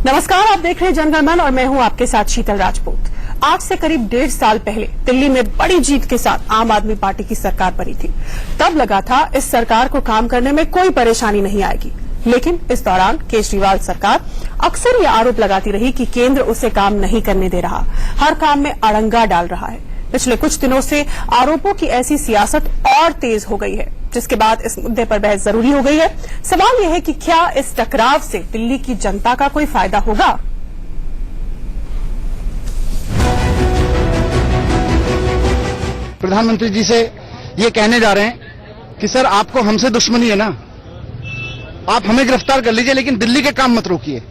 नमस्कार, आप देख रहे हैं जनगणमन और मैं हूं आपके साथ शीतल राजपूत। आज से करीब 1.5 साल पहले दिल्ली में बड़ी जीत के साथ आम आदमी पार्टी की सरकार बनी थी। तब लगा था इस सरकार को काम करने में कोई परेशानी नहीं आएगी, लेकिन इस दौरान केजरीवाल सरकार अक्सर ये आरोप लगाती रही कि केंद्र उसे काम नहीं करने दे रहा, हर काम में अड़ंगा डाल रहा है। पिछले कुछ दिनों से आरोपों की ऐसी सियासत और तेज हो गई है, जिसके बाद इस मुद्दे पर बहस जरूरी हो गई है। सवाल यह है कि क्या इस टकराव से दिल्ली की जनता का कोई फायदा होगा? प्रधानमंत्री जी से ये कहने जा रहे हैं कि सर आपको हमसे दुश्मनी है ना, आप हमें गिरफ्तार कर लीजिए लेकिन दिल्ली के काम मत रोकिए।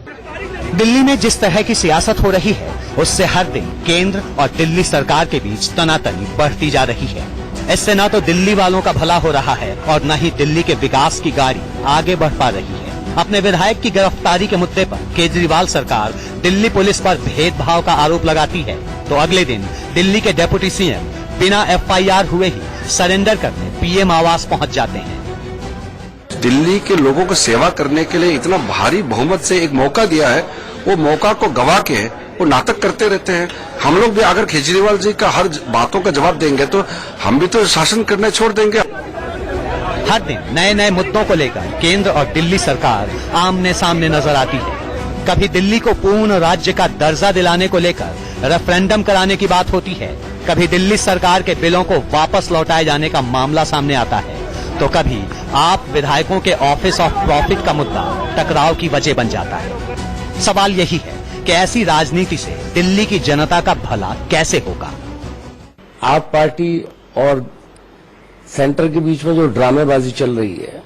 दिल्ली में जिस तरह की सियासत हो रही है उससे हर दिन केंद्र और दिल्ली सरकार के बीच तनातनी बढ़ती जा रही है। इससे न तो दिल्ली वालों का भला हो रहा है और न ही दिल्ली के विकास की गाड़ी आगे बढ़ पा रही है। अपने विधायक की गिरफ्तारी के मुद्दे पर केजरीवाल सरकार दिल्ली पुलिस पर भेदभाव का आरोप लगाती है तो अगले दिन दिल्ली के डेप्यूटी सीएम बिना FIR हुए ही सरेंडर करने PM आवास पहुंच जाते हैं। दिल्ली के लोगों को सेवा करने के लिए इतना भारी बहुमत से एक मौका दिया है, वो मौका को गवा के वो नाटक करते रहते हैं। हम लोग भी अगर केजरीवाल जी का हर बातों का जवाब देंगे तो हम भी तो शासन करने छोड़ देंगे। हर दिन नए नए मुद्दों को लेकर केंद्र और दिल्ली सरकार आमने सामने नजर आती है। कभी दिल्ली को पूर्ण राज्य का दर्जा दिलाने को लेकर रेफरेंडम कराने की बात होती है, कभी दिल्ली सरकार के बिलों को वापस लौटाए जाने का मामला सामने आता है, तो कभी आप विधायकों के ऑफिस ऑफ प्रॉफिट का मुद्दा टकराव की वजह बन जाता है। सवाल यही है कि ऐसी राजनीति से दिल्ली की जनता का भला कैसे होगा? आप पार्टी और सेंटर के बीच में जो ड्रामेबाजी चल रही है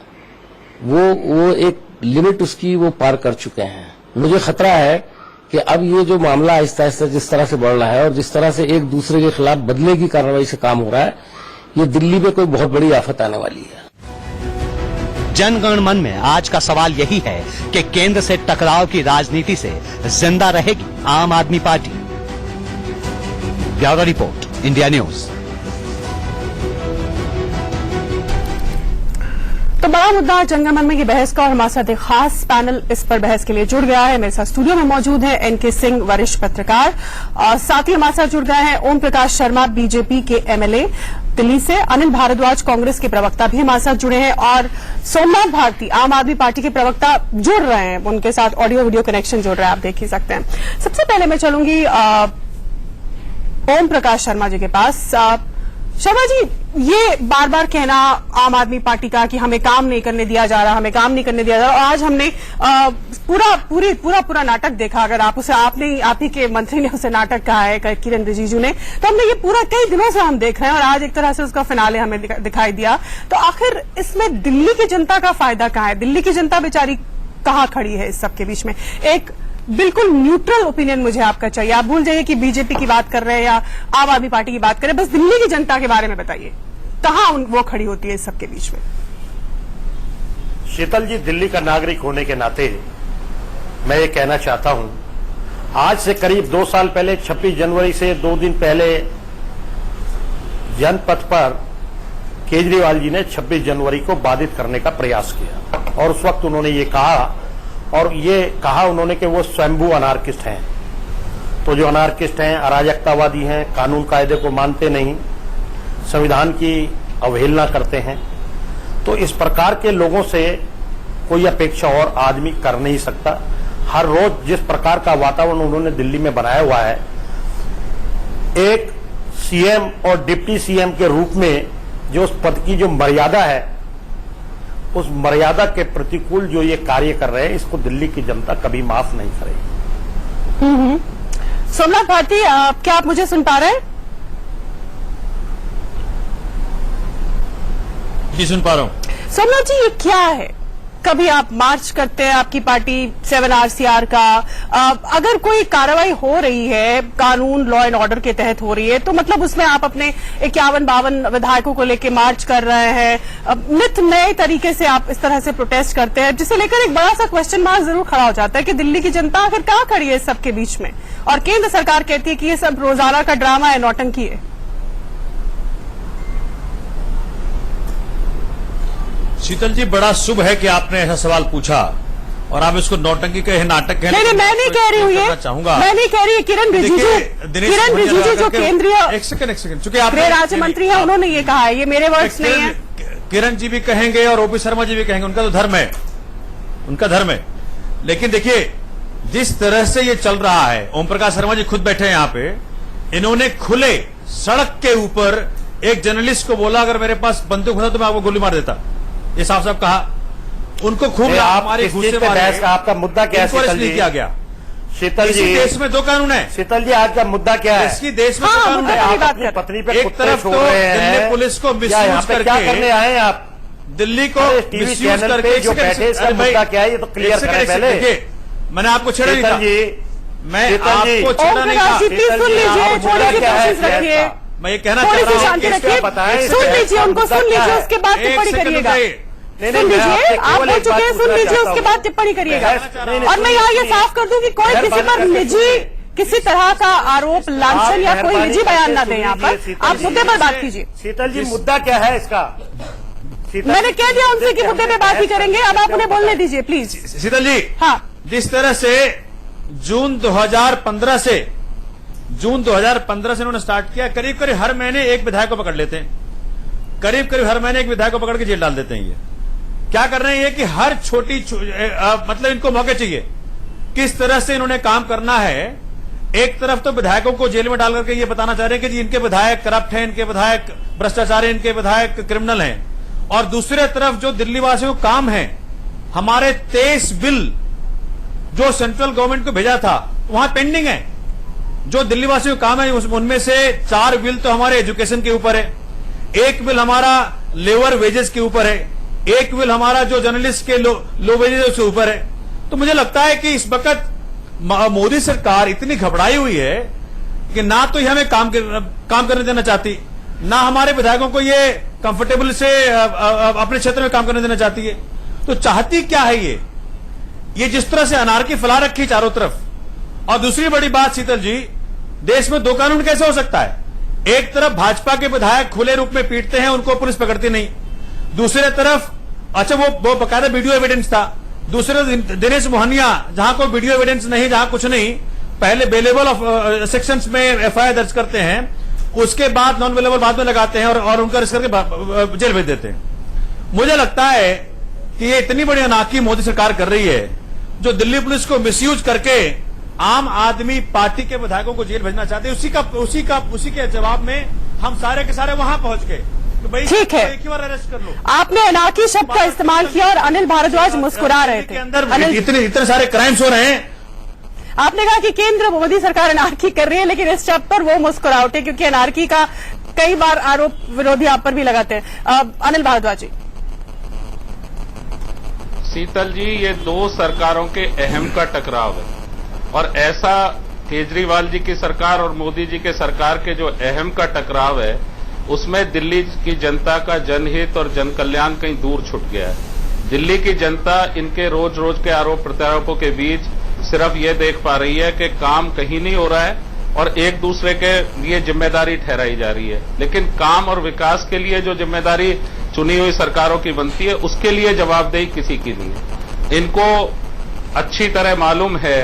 वो एक लिमिट उसकी वो पार कर चुके हैं। मुझे खतरा है कि अब ये जो मामला आहिस्ता आहिस्ता जिस तरह से बढ़ रहा है और जिस तरह से एक दूसरे के खिलाफ बदले की कार्रवाई से काम हो रहा है, ये दिल्ली पे कोई बहुत बड़ी आफत आने वाली है। जनगणमन में आज का सवाल यही है कि केंद्र से टकराव की राजनीति से जिंदा रहेगी आम आदमी party. Bureau report, India news. तो बड़ा मुद्दा जनगणमन में की बहस का और हमारे साथ एक खास पैनल इस पर बहस के लिए जुड़ गया है। मेरे साथ स्टूडियो में मौजूद है NK सिंह, वरिष्ठ पत्रकार, और साथ ही हमारे साथ जुड़ गए हैं ओम प्रकाश शर्मा, बीजेपी के MLA दिल्ली से, अनिल भारद्वाज कांग्रेस के प्रवक्ता भी हमारे साथ जुड़े हैं, और सोमनाथ भारती आम आदमी पार्टी के प्रवक्ता जुड़ रहे हैं। उनके साथ ऑडियो वीडियो कनेक्शन जुड़ रहा है, आप देख ही सकते हैं। सबसे पहले मैं चलूंगी ओम प्रकाश शर्मा जी के पास। शर्मा जी, ये बार बार कहना आम आदमी पार्टी का कि हमें काम नहीं करने दिया जा रहा, हमें काम नहीं करने दिया जा रहा, और आज हमने पूरा नाटक देखा। अगर आप ही के मंत्री ने उसे नाटक कहा है, किरण रिजिजू ने, तो हमने ये पूरा कई दिनों से हम देख रहे हैं और आज एक तरह से उसका फिनाले हमें दिखाई दिया। तो आखिर इसमें दिल्ली की जनता का फायदा कहाँ है? दिल्ली की जनता बेचारी कहाँ खड़ी है इस सबके बीच में? एक बिल्कुल न्यूट्रल ओपिनियन मुझे आपका चाहिए। आप भूल जाइए कि बीजेपी की बात कर रहे हैं या आम आदमी पार्टी की बात कर रहे हैं, बस दिल्ली की जनता के बारे में बताइए, कहां वो खड़ी होती है इस सबके बीच में? शीतल जी, दिल्ली का नागरिक होने के नाते मैं ये कहना चाहता हूं, आज से करीब 2 साल पहले 26 जनवरी से 2 दिन पहले जनपथ पर केजरीवाल जी ने 26 जनवरी को बाधित करने का प्रयास किया और उस वक्त उन्होंने ये कहा उन्होंने कि वो स्वयंभू अनार्किस्ट हैं। तो जो अनार्किस्ट हैं, अराजकतावादी हैं, कानून कायदे को मानते नहीं, संविधान की अवहेलना करते हैं। तो इस प्रकार के लोगों से कोई अपेक्षा और आदमी कर नहीं सकता। हर रोज जिस प्रकार का वातावरण उन्होंने दिल्ली में बनाया हुआ है, एक CM और डिप्टी CM के रूप में जो उस पद की जो मर्यादा है, उस मर्यादा के प्रतिकूल जो ये कार्य कर रहे हैं, इसको दिल्ली की जनता कभी माफ नहीं करेगी। सोमनाथ भारती, क्या आप मुझे सुन पा रहे हैं? जी, सुन पा रहा हूं। सोमनाथ जी, ये क्या है? कभी आप मार्च करते हैं, आपकी पार्टी 7 RCR का, अगर कोई कार्रवाई हो रही है कानून लॉ एंड ऑर्डर के तहत हो रही है, तो मतलब उसमें आप अपने 51-52 विधायकों को लेकर मार्च कर रहे हैं, नित नए तरीके से आप इस तरह से प्रोटेस्ट करते हैं, जिसे लेकर एक बड़ा सा क्वेश्चन मार्क जरूर खड़ा हो जाता है कि दिल्ली की जनता आखिर कहां खड़ी है इस सबके बीच में, और केंद्र सरकार कहती है कि ये सब रोजाना का ड्रामा है, नौटंकी है। शीतल जी, बड़ा शुभ है कि आपने ऐसा सवाल पूछा, और आप इसको नौटंकी कहे, नाटक कहे। नहीं, मैं नहीं कह रही हूँ ये, चाहूंगा, मैं नहीं कह रही। किरण रिजिजू जो केंद्रीय एक सेकंड, चूंकि आप गृह राज्य मंत्री है, उन्होंने ये कहा है, ये मेरे वर्ड्स नहीं है। किरण जी भी कहेंगे और ओपी शर्मा जी भी कहेंगे, उनका तो धर्म है, उनका धर्म है। लेकिन देखिए, जिस तरह से ये चल रहा है, ओम प्रकाश शर्मा जी खुद बैठे हैं यहाँ पे, इन्होंने खुले सड़क के ऊपर एक जर्नलिस्ट को बोला अगर मेरे पास बंदूक होता तो मैं आपको गोली मार देता, ये साफ साफ कहा। उनको खूब हमारे गुस्से में आपका मुद्दा क्या है शीतल जी? किया गया। शीतल जी, देश में दो कानून है। शीतल जी, आज का मुद्दा क्या है? इसकी देश में हाँ, दो कानून मुद्दा है। की बात अपनी कर। पत्नी पे एक तरफ तो दिल्ली पुलिस को मिसयूज करके क्या करने आए हैं आप? दिल्ली को टीवी मिसयूज चैनल करके पे जो बैठे, इसका मुद्दा क्या है ये तो क्लियर करें पहले। देखिए, मैंने आपको छेड़ा नहीं था, मैं शीतल जी, आपको छेड़ा नहीं था। प्लीज सुन लीजिए, थोड़ी सी पेशेंस रखिए, मैं ये कहना थोड़ी चाह सी रहा हूँ शांति रखिए, बताएं, सुन लीजिए उनको, सुन लीजिए, उसके बाद टिप्पणी करिएगा। सुन लीजिए, आप बोल चुके हैं, सुन लीजिए, उसके बाद टिप्पणी करिएगा। और मैं यहाँ ये साफ कर दूं कि कोई किसी पर निजी किसी तरह का आरोप, लांछन या कोई निजी बयान ना दे। यहाँ पर आप मुद्दे पर बात कीजिए। शीतल जी, मुद्दा क्या है इसका? मैंने कह दिया उनसे कि मुद्दे पे बात ही करेंगे, अब आप उन्हें बोलने दीजिए प्लीज। शीतल जी, हाँ, जिस तरह से जून 2015 से उन्होंने स्टार्ट किया, करीब करीब हर महीने एक विधायक को पकड़ लेते हैं, करीब करीब हर महीने एक विधायक को पकड़ के जेल डाल देते हैं। ये क्या कर रहे हैं? ये कि हर मतलब इनको मौके चाहिए, किस तरह से इन्होंने काम करना है। एक तरफ तो विधायकों को जेल में डाल करके ये बताना चाह रहे हैं कि जी इनके विधायक करप्ट हैं, इनके विधायक भ्रष्टाचारी, इनके विधायक क्रिमिनल हैं, और दूसरे तरफ जो दिल्ली वासियों को काम है, हमारे 23 बिल जो सेंट्रल गवर्नमेंट को भेजा था वहां पेंडिंग है। जो दिल्ली वासियों को काम है उनमें से 4 बिल तो हमारे एजुकेशन के ऊपर है, 1 बिल हमारा लेबर वेजेस के ऊपर है, 1 बिल हमारा जो जर्नलिस्ट के लो वेजेस उसके ऊपर है। तो मुझे लगता है कि इस वक्त मोदी सरकार इतनी घबराई हुई है कि ना तो ये हमें काम करने देना चाहती, ना हमारे विधायकों को ये कंफर्टेबल से अपने क्षेत्र में काम करने देना चाहती है। तो चाहती क्या है ये जिस तरह से अनारकी फैला रखी चारों तरफ। और दूसरी बड़ी बात शीतल जी, देश में दो कानून कैसे हो सकता है? एक तरफ भाजपा के विधायक खुले रूप में पीटते हैं, उनको पुलिस पकड़ती नहीं, दूसरे तरफ अच्छा वो बकायदा वीडियो एविडेंस था, दूसरे दिनेश मोहनिया जहां कोई वीडियो एविडेंस नहीं, जहां कुछ नहीं, पहले बेलेबल ऑफ सेक्शंस में एफआईआर दर्ज करते हैं, उसके बाद नॉन बेलेबल बाद में लगाते हैं और उनका रिस्क करके जेल भेज देते हैं। मुझे लगता है कि ये इतनी बड़ी अनाकी मोदी सरकार कर रही है, जो दिल्ली पुलिस को मिसयूज करके आम आदमी पार्टी के विधायकों को जेल भेजना चाहते हैं। उसी के जवाब में हम सारे के सारे वहां पहुंच गए। ठीक है, एक ही बार अरेस्ट कर लो। आपने अनाकी शब्द का इस्तेमाल किया और अनिल भारद्वाज मुस्कुरा रहे थे। अंदर इतने सारे क्राइम्स हो रहे हैं। आपने कहा कि केंद्र मोदी सरकार अनारकी कर रही है, लेकिन इस शब्द पर वो मुस्कुरा उठे क्योंकि अनारकी का कई बार आरोप विरोधी आप पर भी लगाते हैं। अनिल भारद्वाज जी। शीतल जी, ये दो सरकारों के अहम का टकराव है, और ऐसा केजरीवाल जी की सरकार और मोदी जी के सरकार के जो अहम का टकराव है, उसमें दिल्ली की जनता का जनहित और जन कल्याण कहीं दूर छूट गया है। दिल्ली की जनता इनके रोज रोज के आरोप प्रत्यारोपों के बीच सिर्फ ये देख पा रही है कि काम कहीं नहीं हो रहा है और एक दूसरे के लिए जिम्मेदारी ठहराई जा रही है, लेकिन काम और विकास के लिए जो जिम्मेदारी चुनी हुई सरकारों की बनती है, उसके लिए जवाबदेही किसी की नहीं है। इनको अच्छी तरह मालूम है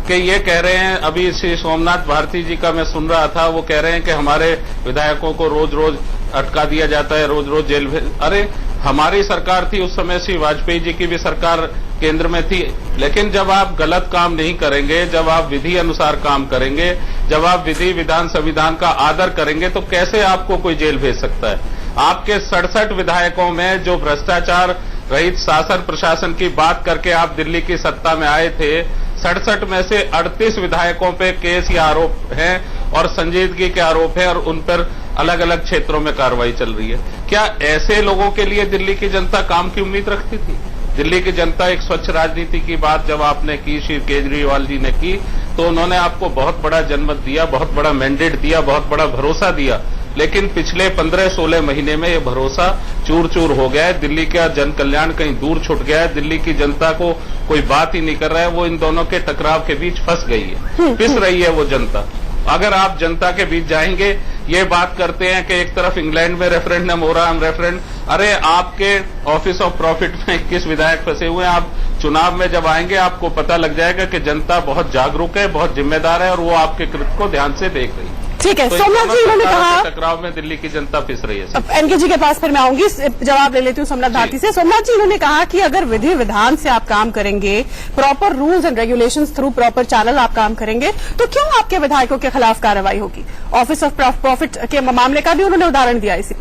कि ये कह रहे हैं, अभी श्री सोमनाथ भारती जी का मैं सुन रहा था, वो कह रहे हैं कि हमारे विधायकों को रोज रोज अटका दिया जाता है, रोज रोज जेल भेज। अरे, हमारी सरकार थी उस समय, श्री वाजपेयी जी की भी सरकार केंद्र में थी, लेकिन जब आप गलत काम नहीं करेंगे, जब आप विधि अनुसार काम करेंगे, जब आप विधि विधान संविधान का आदर करेंगे, तो कैसे आपको कोई जेल भेज सकता है? आपके 67 विधायकों में जो भ्रष्टाचार रहित शासन प्रशासन की बात करके आप दिल्ली की सत्ता में आए थे, 67 में से 38 विधायकों पे केस या आरोप हैं और संजीदगी के आरोप हैं और उन पर अलग अलग क्षेत्रों में कार्रवाई चल रही है। क्या ऐसे लोगों के लिए दिल्ली की जनता काम की उम्मीद रखती थी? दिल्ली की जनता एक स्वच्छ राजनीति की बात जब आपने की, श्री केजरीवाल जी ने की, तो उन्होंने आपको बहुत बड़ा जनमत दिया, बहुत बड़ा मैंडेट दिया, बहुत बड़ा भरोसा दिया, लेकिन पिछले 15-16 महीने में ये भरोसा चूर चूर हो गया है। दिल्ली का जन कल्याण कहीं दूर छूट गया है, दिल्ली की जनता को कोई बात ही नहीं कर रहा है, वो इन दोनों के टकराव के बीच फंस गई है, पिस रही है वो जनता। अगर आप जनता के बीच जाएंगे, ये बात करते हैं कि एक तरफ इंग्लैंड में रेफरेंडम हो रहा है, हम रेफरेंडम, अरे आपके ऑफिस ऑफ प्रॉफिट में 21 विधायक फंसे हुए हैं। आप चुनाव में जब आएंगे आपको पता लग जाएगा कि जनता बहुत जागरूक है, बहुत जिम्मेदार है और वो आपके कृत्य को ध्यान से देख रही है। ठीक है, तो सोमनाथ जी उन्होंने कहा, टकराव में दिल्ली की जनता पिस रही है। अब एनके जी के पास फिर मैं आऊंगी, जवाब ले लेती हूँ सोमनाथ भारती से। सोमनाथ जी उन्होंने कहा कि अगर विधि विधान से आप काम करेंगे, proper rules and regulations through proper channel आप काम करेंगे, तो क्यों आपके विधायकों के खिलाफ कार्रवाई होगी? ऑफिस ऑफ प्रॉफिट के मामले का भी उन्होंने उदाहरण दिया इसी।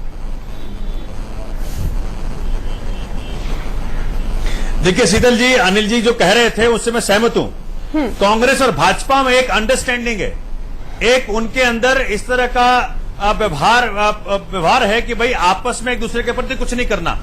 देखिए शीतल जी, अनिल जी जो कह रहे थे उससे मैं सहमत हूं। कांग्रेस और भाजपा में एक अंडरस्टैंडिंग है, एक उनके अंदर इस तरह का व्यवहार है कि भाई आपस में एक दूसरे के प्रति कुछ नहीं करना।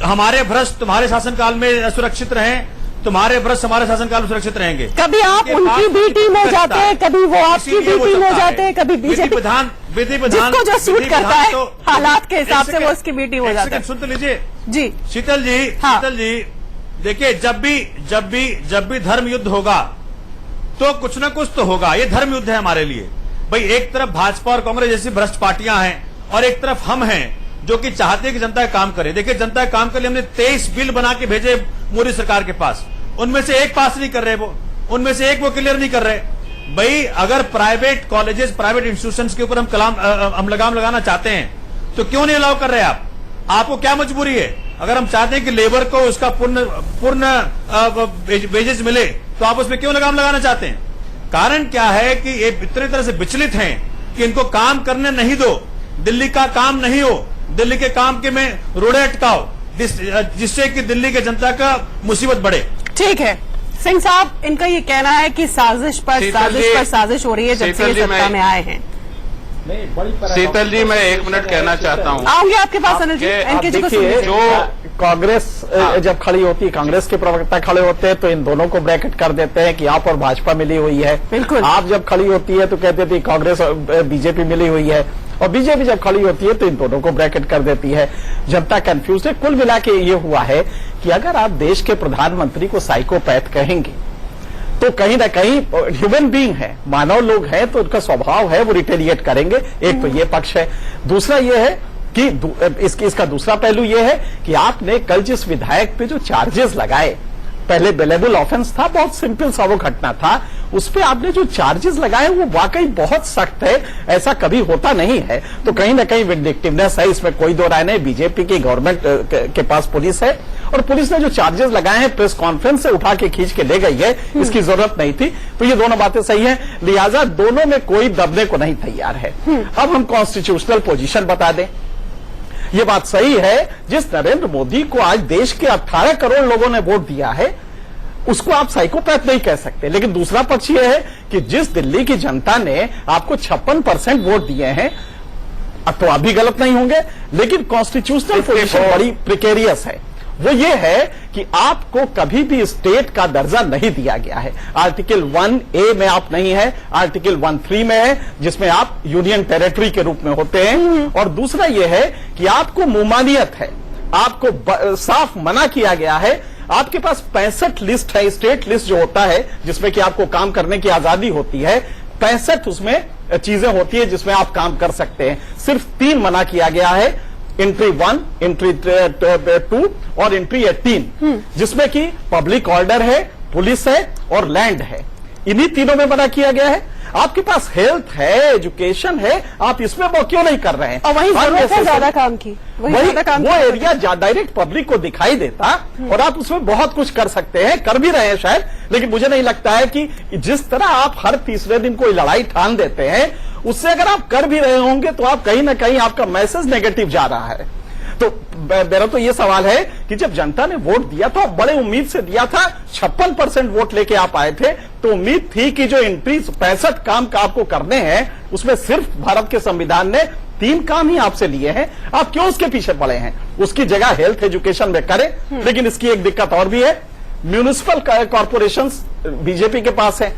हमारे भ्रष्ट तुम्हारे शासनकाल में सुरक्षित रहें, तुम्हारे भ्रष्ट हमारे शासनकाल में सुरक्षित रहेंगे। कभी आप उनकी बी टीम हो जाते हैं, कभी वो आपकी बी टीम हो जाते हैं, कभी बीजेपी। विधि विधान जिसको जो सूट करता है तो हालात के हिसाब से वो उसकी बी टीम हो जाता है। सुन तो लीजिए जी शीतल जी, हाँ। शीतल जी देखिए, जब भी धर्म युद्ध होगा तो कुछ ना कुछ तो होगा। ये धर्म युद्ध है हमारे लिए भाई। एक तरफ भाजपा और कांग्रेस जैसी भ्रष्ट पार्टियां हैं और एक तरफ हम हैं जो कि चाहते हैं कि जनता का काम करे। देखिए जनता का काम के लिए हमने 23 बिल बना के भेजे मोदी सरकार के पास, उनमें से एक पास नहीं कर रहे वो, उनमें से एक वो क्लियर नहीं कर रहे। भाई अगर प्राइवेट कॉलेजेस, प्राइवेट इंस्टीट्यूशंस के ऊपर हम लगाम लगाना चाहते हैं तो क्यों नहीं अलाउ कर रहे आप? आपको क्या मजबूरी है? अगर हम चाहते हैं कि लेबर को उसका पूर्ण वेजेस मिले तो आप उसमें क्यों लगाम लगाना चाहते हैं? कारण क्या है कि ये इतने तरह से विचलित हैं कि इनको काम करने नहीं दो, दिल्ली का काम नहीं हो, दिल्ली के काम के में रोड़े अटकाओ, जिससे कि दिल्ली के जनता का मुसीबत बढ़े। ठीक है सिंह साहब, इनका ये कहना है कि साजिश पर साजिश हो रही है जब से ये सत्ता में आए हैं। शीतल जी, मैं 1 मिनट कहना चाहता हूँ। आऊंगी आपके पास अनिल जी, एनके जी को सुनिए। जो कांग्रेस जब खड़ी होती है, कांग्रेस के प्रवक्ता खड़े होते हैं तो इन दोनों को ब्रैकेट कर देते हैं कि आप और भाजपा मिली हुई है। बिल्कुल। आप जब खड़ी होती है तो कहते थे कांग्रेस और बीजेपी मिली हुई है, और बीजेपी जब खड़ी होती है तो इन दोनों को ब्रैकेट कर देती है। जनता कंफ्यूज है। कुल मिला के ये हुआ है कि अगर आप देश के प्रधानमंत्री को साइकोपैथ कहेंगे तो कहीं ना कहीं ह्यूमन बीइंग है, मानव लोग हैं, तो उनका स्वभाव है वो रिटेलिएट करेंगे। एक तो ये पक्ष है। दूसरा ये है कि इसका दूसरा पहलू ये है कि आपने कल जिस विधायक पे जो चार्जेस लगाए, पहले बेलेबल ऑफेंस था, बहुत सिंपल सा वो घटना था, उस पे आपने जो चार्जेस लगाए वो वाकई बहुत सख्त है, ऐसा कभी होता नहीं है। तो कहीं ना कहीं विंडिक्टिवनेस है, इसमें कोई दो राय नहीं। बीजेपी की गवर्नमेंट के पास पुलिस है और पुलिस ने जो चार्जेस लगाए हैं प्रेस कॉन्फ्रेंस से उठा के खींच के ले गई है, इसकी जरूरत नहीं थी। तो ये दोनों बातें सही हैं, लिहाजा दोनों में कोई दबने को नहीं तैयार है। अब हम कॉन्स्टिट्यूशनल पोजीशन बता दें। ये बात सही है, जिस नरेंद्र मोदी को आज देश के 18 करोड़ लोगों ने वोट दिया है उसको आप साइकोपैथ नहीं कह सकते। लेकिन दूसरा पक्ष यह है कि जिस दिल्ली की जनता ने आपको 56% वोट दिए हैं, अब तो आप भी गलत नहीं होंगे, लेकिन कॉन्स्टिट्यूशनल पोजीशन बड़ी प्रिकेरियस है। वो ये है कि आपको कभी भी स्टेट का दर्जा नहीं दिया गया है। आर्टिकल 1A में आप नहीं है, आर्टिकल 1.3 में है जिसमें आप यूनियन टेरिटरी के रूप में होते हैं। और दूसरा ये है कि आपको मुमानियत है, आपको साफ मना किया गया है। आपके पास 65 लिस्ट है, स्टेट लिस्ट जो होता है जिसमें कि आपको काम करने की आजादी होती है, 65 उसमें चीजें होती है जिसमें आप काम कर सकते हैं। सिर्फ 3 मना किया गया है, एंट्री 1, एंट्री 2 और एंट्री 18, जिसमें कि पब्लिक ऑर्डर है, पुलिस है और लैंड है। इन्हीं तीनों में मना किया गया है। आपके पास हेल्थ है, एजुकेशन है, आप इसमें वो क्यों नहीं कर रहे हैं? और वही जरूरत है ज्यादा काम की, वो एरिया डायरेक्ट पब्लिक को दिखाई देता और आप उसमें बहुत कुछ कर सकते हैं, कर भी रहे हैं शायद। लेकिन मुझे नहीं लगता है कि जिस तरह आप हर तीसरे दिन कोई लड़ाई ठान देते हैं, उससे अगर आप कर भी रहे होंगे तो आप कहीं ना कहीं आपका मैसेज नेगेटिव जा रहा है। तो मेरा तो ये सवाल है कि जब जनता ने वोट दिया था, बड़े उम्मीद से दिया था, 56% वोट लेके आप आए थे, तो उम्मीद थी कि जो एंट्री 65 काम का आपको करने हैं, उसमें सिर्फ भारत के संविधान ने 3 काम ही आपसे लिए हैं। आप क्यों उसके पीछे पड़े हैं? उसकी जगह हेल्थ एजुकेशन में करें। लेकिन इसकी एक दिक्कत और भी है, म्यूनिसिपल कॉर्पोरेशंस बीजेपी के पास है,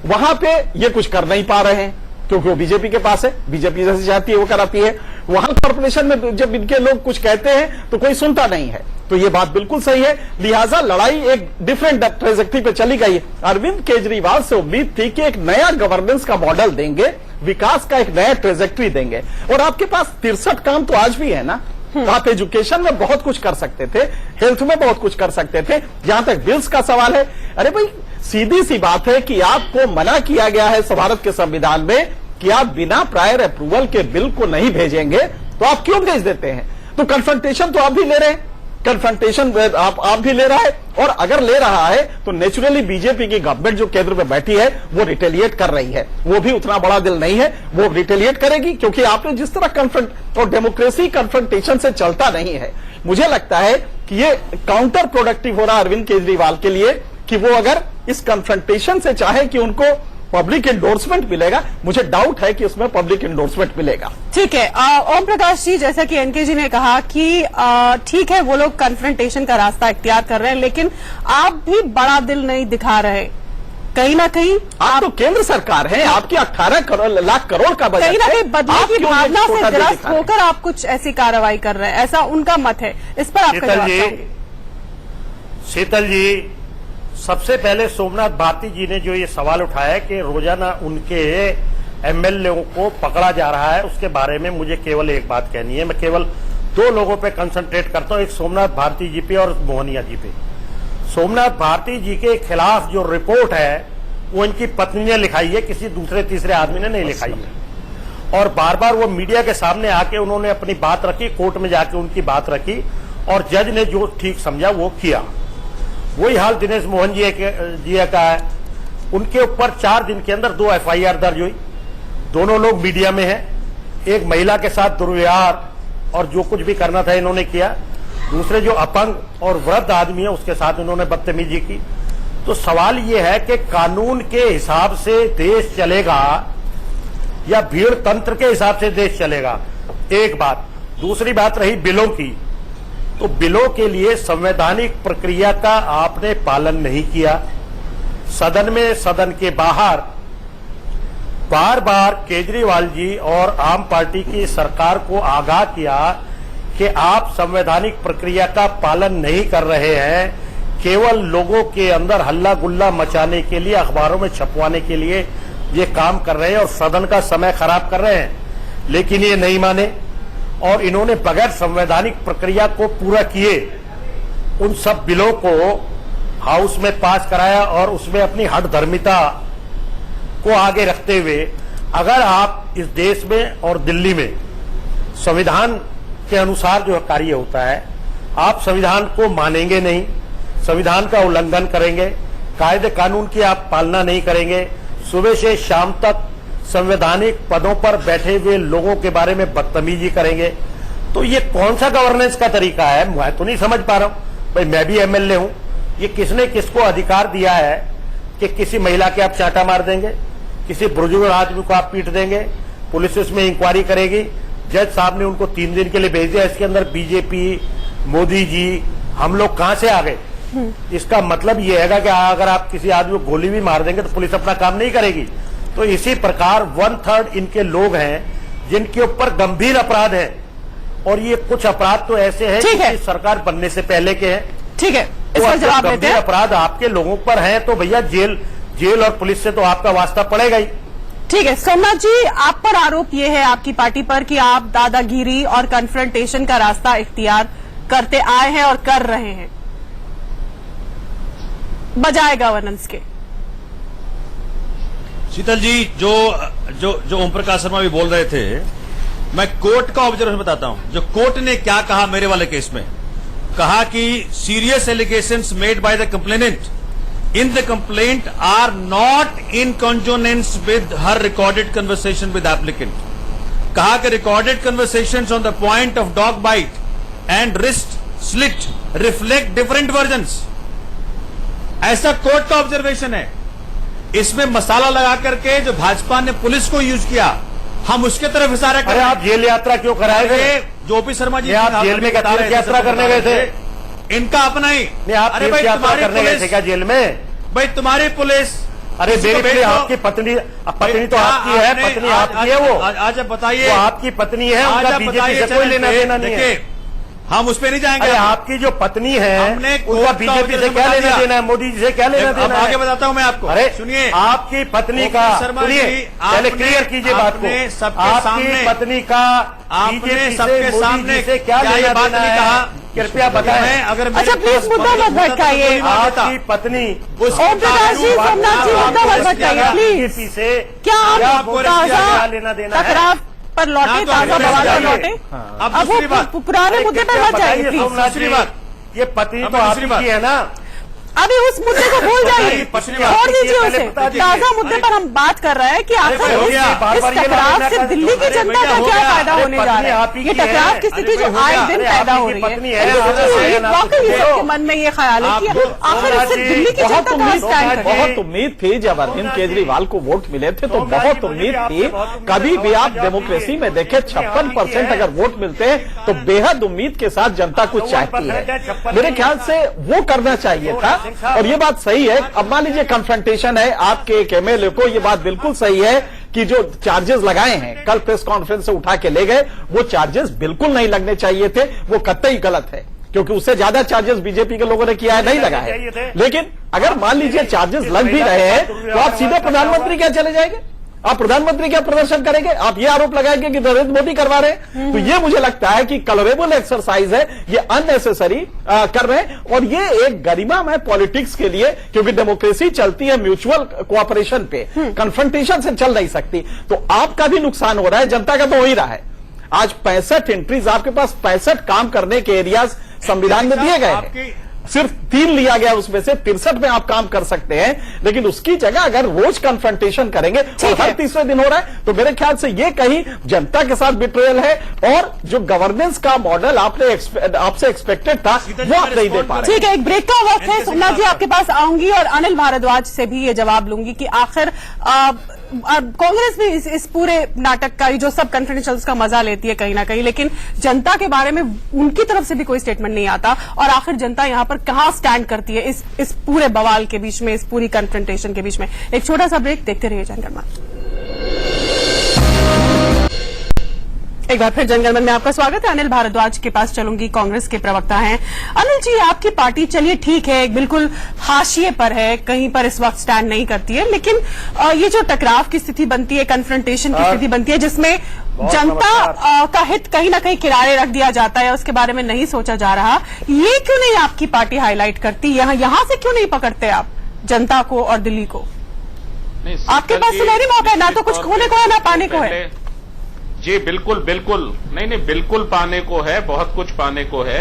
वहां पे ये कुछ कर नहीं पा रहे हैं क्योंकि वो बीजेपी के पास है, बीजेपी जैसे चाहती है वो कराती है। वहां कॉर्पोरेशन में जब इनके लोग कुछ कहते हैं तो कोई सुनता नहीं है। तो ये बात बिल्कुल सही है, लिहाजा लड़ाई एक डिफरेंट ट्रेजेक्टरी पे चली गई। अरविंद केजरीवाल से उम्मीद थी कि एक नया गवर्नेंस का मॉडल देंगे, विकास का एक नया ट्रेजेक्टरी देंगे। और आपके पास 63 काम तो आज भी है ना। आप एजुकेशन में बहुत कुछ कर सकते थे, हेल्थ में बहुत कुछ कर सकते थे। जहां तक बिल्स का सवाल है, अरे भाई सीधी सी बात है कि आपको मना किया गया है भारत के संविधान में कि आप बिना प्रायर अप्रूवल के बिल को नहीं भेजेंगे, तो आप क्यों भेज देते हैं? तो कन्फ्रंटेशन तो आप भी ले रहे हैं, कन्फ्रंटेशन आप भी ले रहा है। और अगर ले रहा है तो नेचुरली बीजेपी की गवर्नमेंट जो केंद्र में बैठी है वो रिटेलिएट कर रही है। वो भी उतना बड़ा दिल नहीं है, वो रिटेलिएट करेगी, क्योंकि आपने जिस तरह कन्फ्रंट, और डेमोक्रेसी कन्फ्रंटेशन से चलता नहीं है। मुझे लगता है कि ये काउंटर प्रोडक्टिव हो रहा अरविंद केजरीवाल के लिए कि वो अगर इस कन्फ्रंटेशन से चाहे कि उनको पब्लिक एंडोर्समेंट मिलेगा, मुझे डाउट है कि उसमें पब्लिक एंडोर्समेंट मिलेगा। ठीक है, ओम प्रकाश जी, जैसा कि एनके जी ने कहा कि ठीक है वो लोग कन्फ्रंटेशन का रास्ता इख्तियार कर रहे हैं, लेकिन आप भी बड़ा दिल नहीं दिखा रहे। कहीं ना कहीं आप तो केंद्र सरकार है, आपकी 18 लाख करोड़ का बजट है, कहीं ना कहीं बदले की भावना से छोटा दिल ग्रस्त दिखा रहे हैं? होकर आप कुछ ऐसी कार्रवाई कर रहे हैं, ऐसा उनका मत है। इस पर आपका जवाब चाहूंगी। शीतल जी, सबसे पहले सोमनाथ भारती जी ने जो ये सवाल उठाया कि रोजाना उनके एमएलए को पकड़ा जा रहा है, उसके बारे में मुझे केवल एक बात कहनी है। मैं केवल 2 लोगों पे कंसंट्रेट करता हूं, एक सोमनाथ भारती जी पे और मोहनिया जी पे। सोमनाथ भारती जी के खिलाफ जो रिपोर्ट है वो इनकी पत्नी ने लिखाई है, किसी दूसरे तीसरे आदमी ने नहीं लिखाई है। और बार बार वो मीडिया के सामने आके उन्होंने अपनी बात रखी, कोर्ट में जाके उनकी बात रखी और जज ने जो ठीक समझा वो किया। वही हाल दिनेश मोहन जी का है। उनके ऊपर 4 दिन के अंदर 2 एफआईआर दर्ज हुई। दोनों लोग मीडिया में हैं। एक महिला के साथ दुर्व्यवहार और जो कुछ भी करना था इन्होंने किया। दूसरे जो अपंग और वृद्ध आदमी है उसके साथ इन्होंने बदतमीजी की। तो सवाल ये है कि कानून के हिसाब से देश चलेगा या भीड़ तंत्र के हिसाब से देश चलेगा, एक बात। दूसरी बात रही बिलों की, तो बिलों के लिए संवैधानिक प्रक्रिया का आपने पालन नहीं किया। सदन में, सदन के बाहर बार बार केजरीवाल जी और आम पार्टी की सरकार को आगाह किया कि आप संवैधानिक प्रक्रिया का पालन नहीं कर रहे हैं, केवल लोगों के अंदर हल्ला गुल्ला मचाने के लिए, अखबारों में छपवाने के लिए ये काम कर रहे हैं और सदन का समय खराब कर रहे हैं। लेकिन ये नहीं माने और इन्होंने बगैर संवैधानिक प्रक्रिया को पूरा किए उन सब बिलों को हाउस में पास कराया और उसमें अपनी हठधर्मिता को आगे रखते हुए, अगर आप इस देश में और दिल्ली में संविधान के अनुसार जो कार्य होता है, आप संविधान को मानेंगे नहीं, संविधान का उल्लंघन करेंगे, कायदे कानून की आप पालना नहीं करेंगे, सुबह से शाम तक संवैधानिक पदों पर बैठे हुए लोगों के बारे में बदतमीजी करेंगे, तो ये कौन सा गवर्नेंस का तरीका है? मैं तो नहीं समझ पा रहा हूं। भाई मैं भी एमएलए हूं, ये किसने किसको अधिकार दिया है कि किसी महिला के आप चांटा मार देंगे, किसी बुजुर्ग आदमी को आप पीट देंगे, पुलिस इसमें इंक्वायरी करेगी, जज साहब ने उनको 3 दिन के लिए भेज दिया। इसके अंदर बीजेपी, मोदी जी, हम लोग कहां से आ गए? इसका मतलब यह है कि अगर आप किसी आदमी को गोली भी मार देंगे तो पुलिस अपना काम नहीं करेगी। तो इसी प्रकार 1/3 इनके लोग हैं जिनके ऊपर गंभीर अपराध है, और ये कुछ अपराध तो ऐसे हैं कि सरकार बनने से पहले के हैं। ठीक है, तो इसका जवाब देते गंभीर हैं। अपराध आपके लोगों पर हैं तो भैया जेल और पुलिस से तो आपका वास्ता पड़ेगा ही। ठीक है, सोमनाथ जी, आप पर आरोप ये है आपकी पार्टी पर कि आप दादागिरी और कन्फ्रंटेशन का रास्ता इख्तियार करते आए हैं और कर रहे हैं बजाय गवर्नेंस के। शीतल जी, जो ओम प्रकाश शर्मा भी बोल रहे थे, मैं कोर्ट का ऑब्जर्वेशन बताता हूं। जो कोर्ट ने क्या कहा मेरे वाले केस में, कहा कि serious allegations made by the complainant in the complaint are not in consonance with her recorded conversation with applicant. कहा कि recorded conversations on the point of dog bite and wrist slit reflect different versions. ऐसा court का observation है। इसमें मसाला लगा करके जो भाजपा ने पुलिस को यूज किया, हम उसके तरफ इशारा कर रहे हैं। आप जेल यात्रा क्यों कराए थे? जो ओपी शर्मा जी आप जेल में तीर्थ यात्रा करने गए थे? इनका अपना ही। आप तीर्थ यात्रा करने गए थे क्या जेल में? भाई तुम्हारी पुलिस अरे किसी को मेरी भेज पत्नी, दो। आपकी पत्नी तो क्या आपकी है, आपने- पत्नी आपकी है वो। आज आप बताइए, वो आपकी पत्नी है, आज उनका आप बीजेपी बताइए से कोई चैनल लेना पे, देना नहीं है। देखिए, हम उस पे नहीं जाएंगे। अरे आपकी जो पत्नी है हमने उनका कोर्ट का बीजेपी से ऑर्डर क्या बता लेना दिया। देना है, मोदी जी से क्या लेना अब देना आगे है? बताता हूं मैं आपको। अरे सुनिए, आपकी पत्नी ओपी का, शर्मा सुनिए जी, पहले आपने- क्लियर कीजिए बात को। आपने सबके आपकी सामने- पत्नी का आपने बीजेपी सबके से, मोदी सामने जी से क्या क्या ये लेना बात देना नहीं है? कहा? कृपया बताएं। मैं अगर मेरे अच्छा, प्लीज पास मुद्दा मत होता तो भटकाइए। गोली मार देता। आपकी पत्नी ओम प्रकाश जी, सोमनाथ जी, मुद्दा मत भटकाइए प्लीज। बीजेपी से क्या आप मोदी जी से क्या ताजा लेना देना है? टकराव पर लौटे, ना तो ताजा आगे बवाल पर बताइए। लौटे? अब अब दूसरी वो बात। पुराने अरे मुद्दे पर कृपया मत जाइए बताइए प्लीज। सोमनाथ दूसरी जी, बात। ये पत्नी अब तो दूसरी बात। आपकी है ना? अभी उस मुद्दे को भूल जाइए, पत्नी छोड़ आपकी दीजिए है, उसे। पहले बता दीजिए। ताजा मुद्दे पर हम बात कर रहे हैं कि आखिर भाई, हो गया, इस बार-बार ये टकराव बात से ना दिल्ली की करें। जनता भैया, का हो क्या गया। फायदा अरे होने जा पत्नी रहा आप है? ही ये की है। टकराव की स्थिति अरे जो भाई, हो आए गया। दिन अरे पैदा आपकी हो रही है, पत्नी है, वाकई सबके मन में ये ख्याल है कि आखिर इससे दिल्ली की जनता कहाँ स्टैंड करे? बहुत उम्मीद थी जब अरविंद केजरीवाल को वोट मिले थे, तो बहुत उम्मीद थी। कभी भी आप डेमोक्रेसी में देखें 56% अगर वोट मिलते हैं तो बेहद उम्मीद के साथ जनता कुछ चाहती है। मेरे ख्याल से वो करना चाहिए था, और ये बात सही है। अब मान लीजिए कन्फ्रंटेशन है आपके एक एमएलए को, ये बात बिल्कुल सही है कि जो चार्जेस लगाए हैं, कल प्रेस कॉन्फ्रेंस से उठा के ले गए, वो चार्जेस बिल्कुल नहीं लगने चाहिए थे, वो कतई गलत है, क्योंकि उससे ज्यादा चार्जेस बीजेपी के लोगों ने किया है, नहीं लगा है। लेकिन अगर मान लीजिए चार्जेस लग भी रहे हैं तो आप सीधे प्रधानमंत्री क्या चले जाएंगे? आप प्रधानमंत्री क्या प्रदर्शन करेंगे? आप ये आरोप लगाएंगे कि नरेंद्र मोदी करवा रहे हैं। तो ये मुझे लगता है कि कलरेबल एक्सरसाइज है, ये अननेसेसरी कर रहे हैं, और ये एक गरिमामय पॉलिटिक्स के लिए, क्योंकि डेमोक्रेसी चलती है म्यूचुअल कोऑपरेशन पे, कन्फ्रंटेशन से चल नहीं सकती। तो आपका भी नुकसान हो रहा है, जनता का तो हो ही रहा है। आज 65 एंट्रीज, आपके पास 65 काम करने के एरियाज संविधान में दिए गए हैं, सिर्फ 3 लिया गया, उसमें से 63 में आप काम कर सकते हैं। लेकिन उसकी जगह अगर रोज कन्फ्रंटेशन करेंगे और हर तीसरे दिन हो रहा है, तो मेरे ख्याल से ये कहीं जनता के साथ बिट्रेयल है, और जो गवर्नेंस का मॉडल आपसे एक्सपेक्टेड था वो आप नहीं दे पा रहे। ठीक है, एक ब्रेक का वक्त है। सोमनाथ जी आपके पास आऊंगी और अनिल भारद्वाज से भी ये जवाब लूंगी कि आखिर कांग्रेस भी इस पूरे नाटक का, जो सब कन्फ्रंटेशंस का मजा लेती है कहीं ना कहीं, लेकिन जनता के बारे में उनकी तरफ से भी कोई स्टेटमेंट नहीं आता। और आखिर जनता यहां पर कहां स्टैंड करती है इस पूरे बवाल के बीच में, इस पूरी कन्फ्रंटेशन के बीच में? एक छोटा सा ब्रेक, देखते रहिए जनगणमन। एक बार फिर जनगणमन में आपका स्वागत है। अनिल भारद्वाज के पास चलूंगी, कांग्रेस के प्रवक्ता हैं। अनिल जी, आपकी पार्टी चलिए ठीक है, बिल्कुल हाशिए पर है, कहीं पर इस वक्त स्टैंड नहीं करती है, लेकिन ये जो टकराव की स्थिति बनती है, कन्फ्रंटेशन की स्थिति बनती है, जिसमें जनता का हित कहीं ना कहीं किनारे रख दिया जाता है, उसके बारे में नहीं सोचा जा रहा, ये क्यों नहीं आपकी पार्टी हाईलाइट करती? यहां से क्यों नहीं पकड़ते आप जनता को और दिल्ली को? आपके पास सुनहरी मौका है, ना तो कुछ खोने को है ना पाने को है। जी बिल्कुल बिल्कुल, नहीं बिल्कुल पाने को है, बहुत कुछ पाने को है।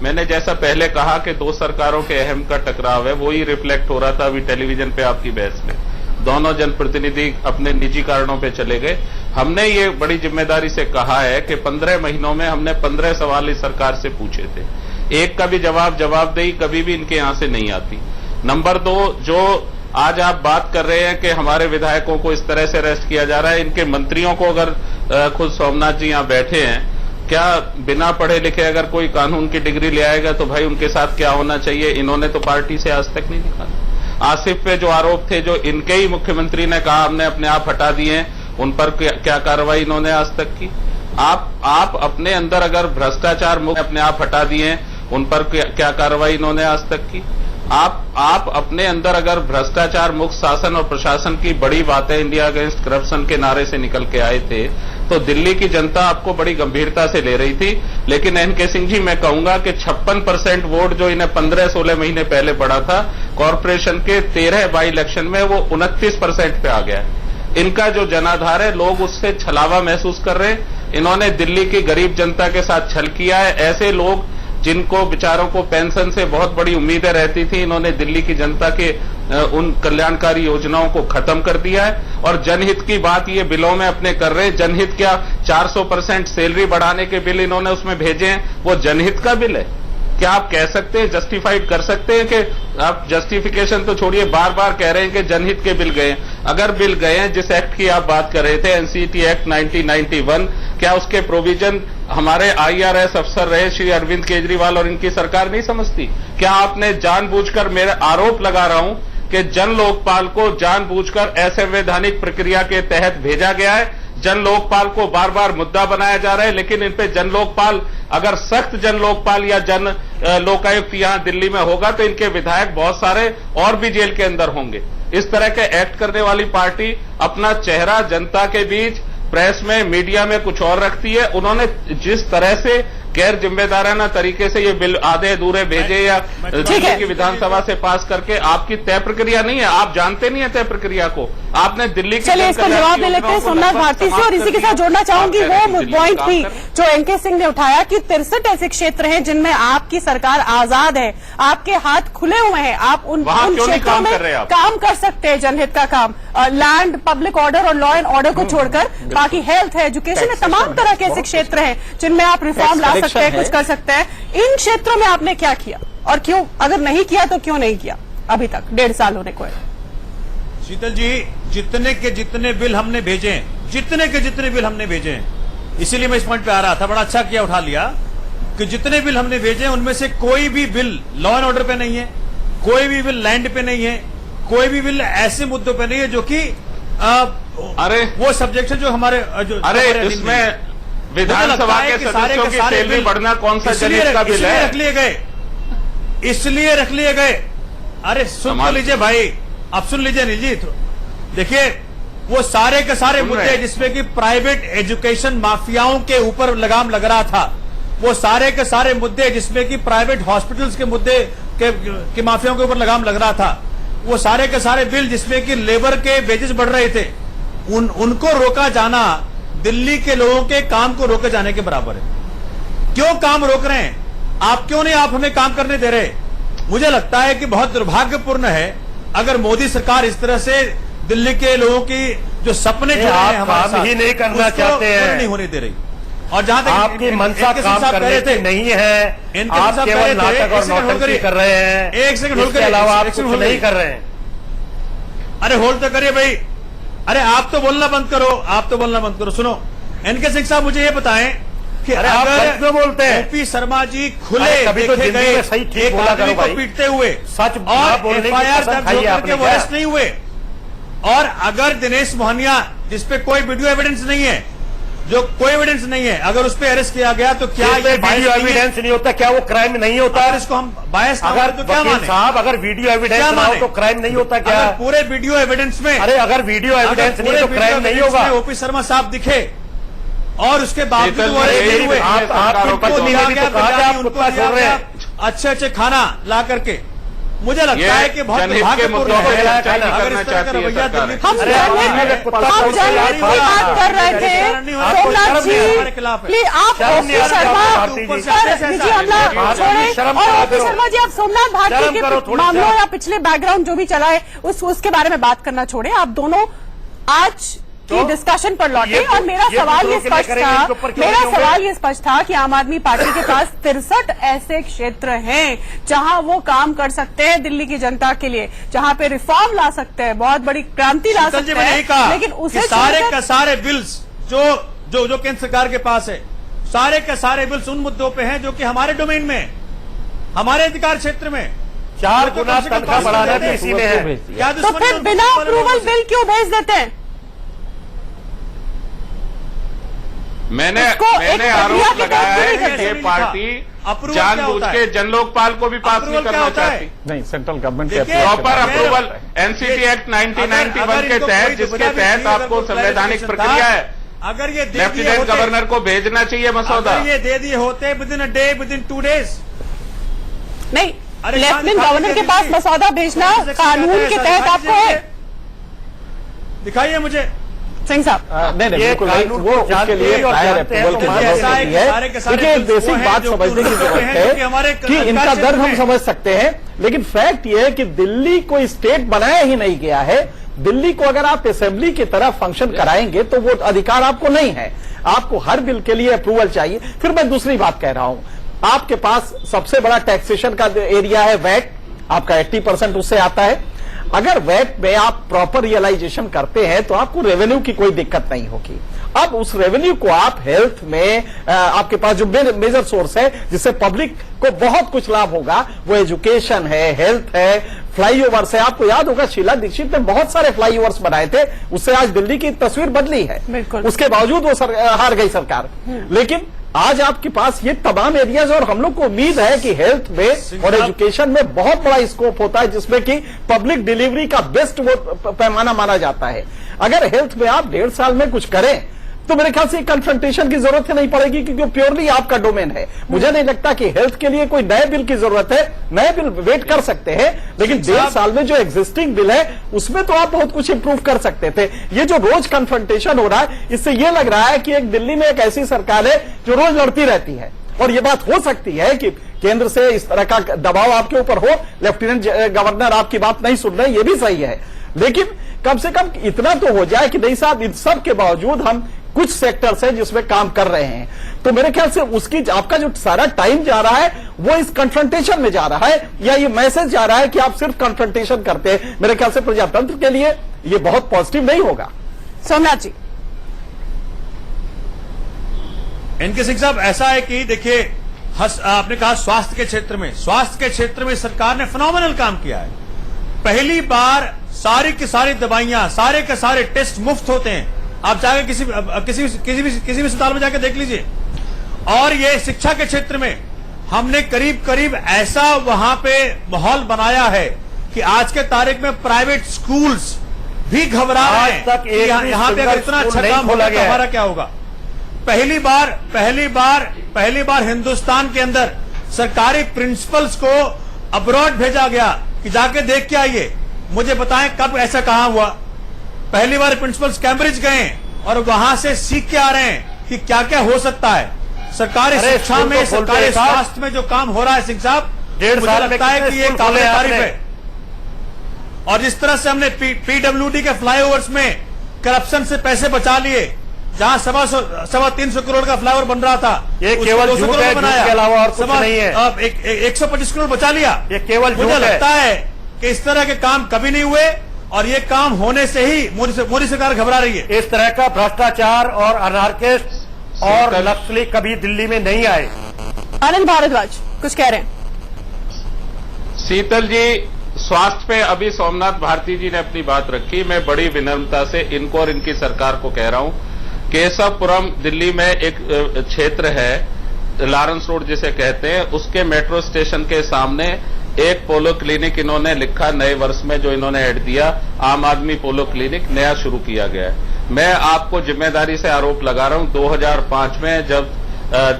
मैंने जैसा पहले कहा कि 2 सरकारों के अहम का टकराव है, वो ही रिफ्लेक्ट हो रहा था अभी टेलीविजन पे आपकी बहस में। दोनों जनप्रतिनिधि अपने निजी कारणों पे चले गए। हमने ये बड़ी जिम्मेदारी से कहा है कि 15 महीनों में हमने 15 सवाल इस सरकार से पूछे थे, एक का भी जवाबदेही कभी भी इनके यहां से नहीं आती। नंबर 2, जो आज आप बात कर रहे हैं कि हमारे विधायकों को इस तरह से अरेस्ट किया जा रहा है, इनके मंत्रियों को अगर खुद सोमनाथ जी यहां बैठे हैं, क्या बिना पढ़े लिखे अगर कोई कानून की डिग्री ले आएगा तो भाई उनके साथ क्या होना चाहिए? इन्होंने तो पार्टी से आज तक नहीं निकाला। आसिफ पे जो आरोप थे, जो इनके ही मुख्यमंत्री ने कहा हमने अपने आप हटा दिए, उन पर क्या कार्रवाई इन्होंने आज तक की? आप अपने अंदर अगर भ्रष्टाचार मुक्त अपने आप हटा दिए, उन पर क्या कार्रवाई इन्होंने आज तक की? आप अपने अंदर अगर भ्रष्टाचार मुक्त शासन और प्रशासन की बड़ी बातें इंडिया अगेंस्ट करप्शन के नारे से निकल के आए थे, तो दिल्ली की जनता आपको बड़ी गंभीरता से ले रही थी। लेकिन एनके सिंह जी, मैं कहूंगा कि 56% वोट जो इन्हें 15-16 महीने पहले पड़ा था कॉरपोरेशन के 13 बाई इलेक्शन में, वो 29% पे आ गया। इनका जो जनाधार है, लोग उससे छलावा महसूस कर रहे हैं। इन्होंने दिल्ली की गरीब जनता के साथ छल किया है। ऐसे लोग जिनको बेचारों को पेंशन से बहुत बड़ी उम्मीदें रहती थी, इन्होंने दिल्ली की जनता के उन कल्याणकारी योजनाओं को खत्म कर दिया है। और जनहित की बात ये बिलों में अपने कर रहे हैं। जनहित क्या, 400% सैलरी बढ़ाने के बिल इन्होंने उसमें भेजे हैं, वो जनहित का बिल है? क्या आप कह सकते हैं, जस्टिफाइड कर सकते हैं कि आप जस्टिफिकेशन तो छोड़िए, बार बार कह रहे हैं कि जनहित के बिल गए? अगर बिल गए हैं, जिस एक्ट की आप बात कर रहे थे, एनसीटी एक्ट 1991, क्या उसके प्रोविजन हमारे आईआरएस अफसर रहे श्री अरविंद केजरीवाल और इनकी सरकार नहीं समझती? क्या आपने जानबूझकर, मेरा आरोप लगा रहा हूं कि जन लोकपाल को जानबूझकर असंवैधानिक प्रक्रिया के तहत भेजा गया है। जन लोकपाल को बार बार मुद्दा बनाया जा रहा है, लेकिन इन पे जन लोकपाल, अगर सख्त जन लोकपाल या जन लोकायुक्त यहां दिल्ली में होगा तो इनके विधायक बहुत सारे और भी जेल के अंदर होंगे। इस तरह के एक्ट करने वाली पार्टी अपना चेहरा जनता के बीच, प्रेस में, मीडिया में कुछ और रखती है। उन्होंने जिस तरह से गैर जिम्मेदाराना तरीके से ये बिल आधे अधूरे भेजे या दिल्ली की विधानसभा से पास करके, आपकी तय प्रक्रिया नहीं है, आप जानते नहीं है तय प्रक्रिया को। आपने दिल्ली की, चलिए इसका जवाब ले लेते हैं सोमनाथ भारती से, और इसी के साथ जोड़ना चाहूंगी वो पॉइंट भी जो एनके सिंह ने उठाया कि 63 ऐसे क्षेत्र हैं जिनमें आपकी सरकार आजाद है, आपके हाथ खुले हुए हैं, आप उन क्षेत्रों में काम कर सकते हैं, जनहित का काम, लैंड, पब्लिक ऑर्डर और लॉ एंड ऑर्डर को छोड़कर बाकी हेल्थ है, एजुकेशन है, तमाम तरह के ऐसे क्षेत्र हैं जिनमें आप रिफॉर्म ला सकते हैं, कुछ कर सकते हैं। इन क्षेत्रों में आपने क्या किया और क्यों, अगर नहीं किया तो क्यों नहीं किया अभी तक, 1.5 साल होने को है? शीतल जी, जितने के जितने बिल हमने भेजे हैं, जितने के जितने बिल हमने भेजे हैं, इसीलिए मैं इस पॉइंट पे आ रहा था, बड़ा अच्छा किया उठा लिया कि जितने बिल हमने भेजे हैं उनमें से कोई भी बिल लॉ एंड ऑर्डर पे नहीं है, कोई भी बिल लैंड पे नहीं है, कोई भी बिल ऐसे मुद्दों पे नहीं है जो कि अरे वो सब्जेक्ट है जो हमारे इसमें विधानसभा के सदस्यों की सैलरी बढ़ना कौन सा जनहित का बिल है? रख लिए गए, इसलिए रख लिए गए। अरे सुन तो लीजिए भाई, अब सुन लीजिए अनिल जी, देखिए वो सारे के सारे मुद्दे जिसमें कि प्राइवेट एजुकेशन माफियाओं के ऊपर लगाम लग रहा था, वो सारे के सारे मुद्दे जिसमें कि प्राइवेट हॉस्पिटल्स के मुद्दे के माफियाओं के ऊपर लगाम लग रहा था, वो सारे के सारे बिल जिसमें कि लेबर के वेजेस बढ़ रहे थे, उनको रोका जाना दिल्ली के लोगों के काम को रोके जाने के बराबर है। क्यों काम रोक रहे हैं आप? क्यों नहीं आप हमें काम करने दे रहे? मुझे लगता है कि बहुत दुर्भाग्यपूर्ण है अगर मोदी सरकार इस तरह से दिल्ली के लोगों की जो सपने जो हैं हमारे साथ, ही नहीं करना चाहते हैं, नहीं होने दे रही। और जहां तक आपकी मंशा काम करने की नहीं है, आप केवल नाटक और नौटंकी कर रहे हैं। एक सेकंड होल्ड करिए, अलावा आप कुछ नहीं कर रहे हैं। अरे होल्ड तो करिए भाई, अरे आप तो बोलना बंद करो, आप तो बोलना बंद करो। सुनो एनके सिंह साहब, मुझे ये बताएं कि अगर बोलते हैं ओपी शर्मा जी खुले कभी तो देखे जिंदगी गए में सही ठीक एक बोला करो आदमी को भाई, पीटते हुए सच और एफआईआर दर्ज होकर के वो अरेस्ट नहीं हुए, और अगर दिनेश मोहनिया जिसपे कोई वीडियो एविडेंस नहीं है, जो कोई एविडेंस नहीं है, अगर उस पर अरेस्ट किया गया तो क्या ये वीडियो एविडेंस नहीं होता? क्या वो क्राइम नहीं होता? अगर इसको हम बायस अगर तो क्या माने साहब, अगर वीडियो एविडेंस ना हो तो क्राइम नहीं होता क्या? अगर पूरे वीडियो एविडेंस में, अरे अगर वीडियो एविडेंस नहीं तो क्राइम नहीं होगा? ओपी शर्मा साहब दिखे और उसके बावजूद वो अरेस्ट नहीं हुए, अच्छे अच्छे खाना ला करके, मुझे लगता है कि बहुत दुर्भाग्यपूर्ण है अगर इस तरह का रवैया दिल्ली हम जनहित की बात कर रहे थे सोमनाथ जी, प्लीज आप ओपी शर्मा पर निजी हमला छोड़ें, और ओपी शर्मा जी आप सोमनाथ भारती के मामलों या पिछले बैकग्राउंड जो भी चला है उसके बारे में बात करना छोड़ें, आप दोनों आज की डिस्कशन पर लौटे। और मेरा सवाल ये स्पष्ट था कि आम आदमी पार्टी के पास 63 ऐसे क्षेत्र हैं जहां वो काम कर सकते हैं दिल्ली की जनता के लिए, जहां पे रिफॉर्म ला सकते हैं, बहुत बड़ी क्रांति ला सकते हैं, लेकिन उसे सारे का सारे बिल्स जो केंद्र सरकार के पास है, सारे के सारे बिल्स उन मुद्दों पे हैं जो कि हमारे डोमेन में, हमारे अधिकार क्षेत्र में 4 गुना तनख्वाह बढ़ाना भी इसी में है। क्या तो फिर बिना अप्रूवल बिल क्यों भेज देते हैं? मैंने आरोप लगाया है कि ये पार्टी जानबूझ के जन लोकपाल को भी पास नहीं करना चाहती। नहीं, सेंट्रल गवर्नमेंट के प्रॉपर अप्रूवल एनसीटी एक्ट 1991 के तहत, जिसके तहत आपको संवैधानिक प्रक्रिया है, अगर ये लेफ्टिनेंट गवर्नर को भेजना चाहिए मसौदा, ये दे दिए होते with in a day, with in 2 days. नहीं, लेफ्टिनेंट गवर्नर के पास मसौदा भेजना कानून के तहत आपको है। दिखाइए मुझे सिंह साहब। नहीं बिल्कुल वो उसके लिए प्रायर अप्रूवल की जरूरत होती है। देखिए एक बेसिक बात समझने की जरूरत है कि इनका दर्द हम समझ सकते हैं, लेकिन फैक्ट ये है कि दिल्ली कोई स्टेट बनाया ही नहीं गया है। दिल्ली को अगर आप असेंबली की तरह फंक्शन कराएंगे तो वो अधिकार आपको नहीं है, आपको हर बिल के लिए अप्रूवल चाहिए। फिर मैं दूसरी बात कह रहा हूं, आपके पास सबसे बड़ा टैक्सेशन का एरिया है वैट, आपका 80% उससे आता है। अगर वैट में आप प्रॉपर रियलाइजेशन करते हैं तो आपको रेवेन्यू की कोई दिक्कत नहीं होगी। अब उस रेवेन्यू को आप हेल्थ में, आपके पास जो मेजर सोर्स है जिससे पब्लिक को बहुत कुछ लाभ होगा, वो एजुकेशन है, हेल्थ है, फ्लाईओवर्स है। आपको याद होगा शीला दीक्षित ने बहुत सारे फ्लाईओवर्स बनाए थे, उससे आज दिल्ली की तस्वीर बदली है। बिल्कुल। उसके बावजूद वो हार गई सरकार। लेकिन आज आपके पास ये तमाम एरियाज, और हम लोग को उम्मीद है कि हेल्थ में और एजुकेशन में बहुत बड़ा स्कोप होता है, जिसमें कि पब्लिक डिलीवरी का बेस्ट वो पैमाना माना जाता है। अगर हेल्थ में आप 1.5 साल में कुछ करें तो मेरे ख्याल से कन्फ्रंटेशन की जरूरत ही नहीं पड़ेगी, क्योंकि प्योरली आपका डोमेन है। मुझे नहीं लगता कि हेल्थ के लिए कोई नए बिल की जरूरत है। नए बिल वेट कर सकते हैं, लेकिन 1.5 साल में जो एग्जिस्टिंग बिल है उसमें तो आप बहुत कुछ इंप्रूव कर सकते थे। ये जो रोज कन्फ्रंटेशन हो रहा है, इससे ये लग रहा है कि एक दिल्ली में एक ऐसी सरकार है जो रोज लड़ती रहती है। और ये बात हो सकती है कि केंद्र से इस तरह का दबाव आपके ऊपर हो, लेफ्टिनेंट गवर्नर आपकी बात नहीं सुन रहे, ये भी सही है। लेकिन कम से कम इतना तो हो जाए कि नहीं साहब, इन सब के बावजूद हम कुछ सेक्टर्स हैं जिसमें काम कर रहे हैं। तो मेरे ख्याल से उसकी आपका जो सारा टाइम जा रहा है वो इस कन्फ्रंटेशन में जा रहा है, या ये मैसेज जा रहा है कि आप सिर्फ कन्फ्रंटेशन करते हैं। मेरे ख्याल से प्रजातंत्र के लिए ये बहुत पॉजिटिव नहीं होगा। सोमनाथ जी, इनके सिंह साहब, ऐसा है कि देखिए, आपने कहा स्वास्थ्य के क्षेत्र में सरकार ने फिनोमिनल काम किया है। पहली बार सारी की सारी दवाइयां, सारे के सारे टेस्ट मुफ्त होते हैं। आप जाके किसी भी अस्पताल में जाके देख लीजिए। और ये शिक्षा के क्षेत्र में हमने करीब करीब ऐसा वहां पे माहौल बनाया है कि आज के तारीख में प्राइवेट स्कूल्स भी घबरा रहे हैं कि यहाँ पे अगर इतना अच्छा काम होगा तो हमारा क्या होगा। पहली बार हिंदुस्तान के अंदर सरकारी प्रिंसिपल्स को अब्रॉड भेजा गया कि जाके देख के आइए, मुझे बताएं कब ऐसा कहां हुआ। पहली बार प्रिंसिपल्स कैम्ब्रिज गए और वहां से सीख के आ रहे हैं कि क्या क्या हो सकता है। सरकारी शिक्षा में, सरकारी स्वास्थ्य में जो काम हो रहा है सिंह साहब, 1.5 साल लगता है कि ये काबिल तारीफ है। और जिस तरह से हमने पीडब्ल्यूडी के फ्लाईओवर्स में करप्शन से पैसे बचा लिए, जहां 350 करोड़ का फ्लाईओवर बन रहा था, ये केवल झूठ है, झूठ के अलावा और कुछ नहीं है। 125 करोड़ बचा लिया। ये केवल मुझे लगता है कि इस तरह के काम कभी नहीं हुए, और ये काम होने से ही मोदी सरकार घबरा रही है। इस तरह का भ्रष्टाचार और अनार्किस्ट और नक्सली कभी दिल्ली में नहीं आए। आनंद भारद्वाज कुछ कह रहे हैं। शीतल जी, स्वास्थ्य पे अभी सोमनाथ भारती जी ने अपनी बात रखी। मैं बड़ी विनम्रता से इनको और इनकी सरकार को कह रहा हूं, केशवपुरम दिल्ली में एक क्षेत्र है, लॉरेंस रोड जिसे कहते हैं, उसके मेट्रो स्टेशन के सामने एक पोलो क्लिनिक इन्होंने लिखा, नए वर्ष में जो इन्होंने ऐड दिया, आम आदमी पोलो क्लिनिक नया शुरू किया गया है। मैं आपको जिम्मेदारी से आरोप लगा रहा हूं, 2005 में जब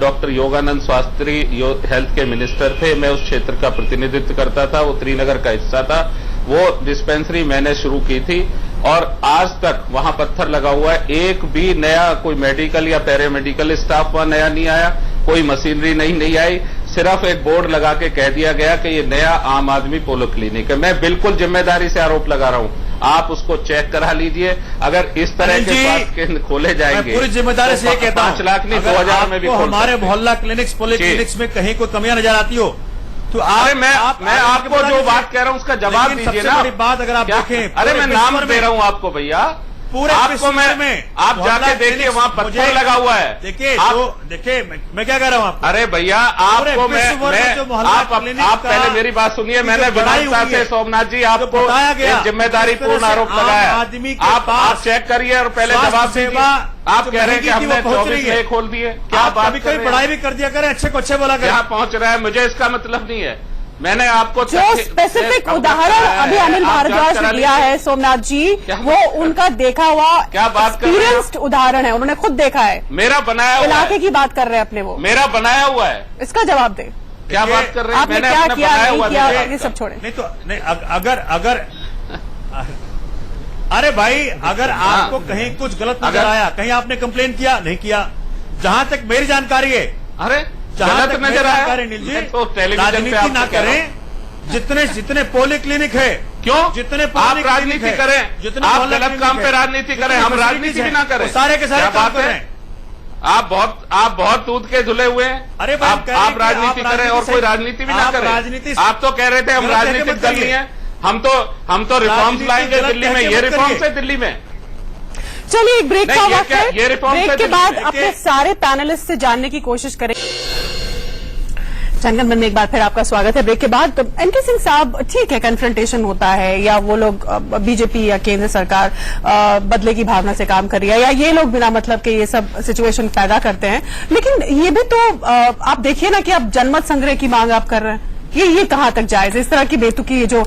डॉक्टर योगानंद शास्त्री हेल्थ के मिनिस्टर थे, मैं उस क्षेत्र का प्रतिनिधित्व करता था, वो त्रिनगर का हिस्सा था, वो डिस्पेंसरी मैंने शुरू की थी, और आज तक वहां पत्थर लगा हुआ है। एक भी नया कोई मेडिकल या पैरामेडिकल स्टाफ वहां नया नहीं आया, कोई मशीनरी नहीं आई, सिर्फ एक बोर्ड लगा के कह दिया गया कि ये नया आम आदमी पोलो क्लिनिक है। मैं बिल्कुल जिम्मेदारी से आरोप लगा रहा हूं, आप उसको चेक करा लीजिए। अगर इस तरह के स्वास्थ्य केंद्र खोले जाएंगे, पूरी जिम्मेदारी से ये कहता हूं, 5 लाख नहीं 2000 में भी हमारे मोहल्ला क्लिनिक्स, पोलो क्लिनिक्स में कहीं कोई कमियां नजर आती हो तो मैं आपको जो बात कह रहा हूं उसका जवाब दीजिए ना। बड़ी बात अगर आप देखें, अरे मैं नाम दे रहा हूं आपको भैया, पूरे आपको मैं, आप जाके देखिए वहां पत्थर लगा हुआ है। देखिए मैं क्या कह रहा हूं आपको। अरे भैया आपको आप पहले मेरी बात सुनिए। मैंने विनम्रता से सोमनाथ जी आपको जिम्मेदारी पूर्ण आरोप लगाया। आप चेक करिए और पहले जवाब दीजिए। आप कह रहे हैं कि हमने 24 में खोल दिए, क्या बात कभी पढ़ाई भी कर दिया करें, अच्छे को अच्छे बोला करें। यहाँ पहुंच रहा है, मुझे इसका मतलब नहीं है। मैंने आपको जो स्पेसिफिक उदाहरण अभी अनिल भारद्वाज ने दिया है सोमनाथ जी, वो उनका देखा हुआ एक्सपीरियंस्ड उदाहरण है, उन्होंने खुद देखा है। मेरा बनाया हुआ इलाके की बात कर रहे हैं अपने, वो मेरा बनाया हुआ है। इसका जवाब दे, क्या बात कर रहे हैं? आपने क्या किया नहीं किया, ये सब छोड़े। नहीं तो नहीं, अगर अरे भाई, अगर आपको कहीं कुछ गलत नजर आया, कहीं आपने कंप्लेन किया नहीं किया, जहां तक मेरी जानकारी है, अरे जहां तक नजर आया, तो राजनीति ना करें। जितने पोली क्लिनिक है, क्यों जितने आप राजनीति करें, जितने आप गलत काम पे राजनीति करें, हम राजनीति भी ना करें, सारे के सारे काम कर रहे हैं। आप बहुत दूध के धुले हुए हैं। अरे आप राजनीति करें और कोई राजनीति भी ना करें। आप तो कह रहे थे हम राजनीतिक दल नहीं है, हम तो रिफॉर्म्स लाएंगे दिल्ली में। ये रिफॉर्म्स है दिल्ली में। चलिए एक ब्रेक का वक्त है, ये रिफॉर्म ब्रेक के बाद अपने सारे पैनलिस्ट से जानने की कोशिश करें। जनगणमन में एक बार फिर आपका स्वागत है ब्रेक के बाद। तो एनके सिंह साहब, ठीक है कन्फ्रंटेशन होता है या वो लोग बीजेपी या केंद्र सरकार बदले की भावना से काम कर रही है या ये लोग बिना मतलब के ये सब सिचुएशन पैदा करते हैं, लेकिन ये भी तो आप देखिए ना कि आप जनमत संग्रह की मांग आप कर रहे हैं, ये कहां तक जायज है? इस तरह की बेतुकी ये जो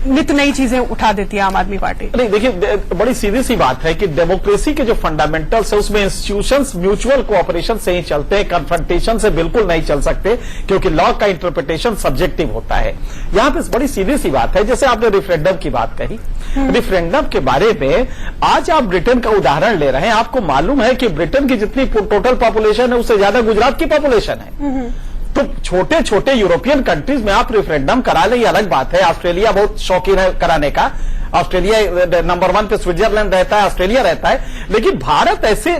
नित नई चीजें उठा देती है आम आदमी पार्टी। नहीं, देखिए बड़ी सीधी सी बात है कि डेमोक्रेसी के जो फंडामेंटल्स है उसमें इंस्टीट्यूशंस म्यूचुअल कोऑपरेशन से ही चलते हैं, कन्फ्रंटेशन से बिल्कुल नहीं चल सकते, क्योंकि लॉ का इंटरप्रिटेशन सब्जेक्टिव होता है। यहां पे बड़ी सीधी सी बात है, जैसे आपने रेफरेंडम की बात कही, रेफरेंडम के बारे में आज आप ब्रिटेन का उदाहरण ले रहे हैं। आपको मालूम है कि ब्रिटेन की जितनी टोटल पॉपुलेशन है उससे ज्यादा गुजरात की पॉपुलेशन है। तो छोटे छोटे यूरोपियन कंट्रीज में आप रेफरेंडम करा ले, ये अलग बात है। ऑस्ट्रेलिया बहुत शौकीन है कराने का, ऑस्ट्रेलिया नंबर 1 पे स्विट्जरलैंड रहता है, ऑस्ट्रेलिया रहता है, लेकिन भारत ऐसे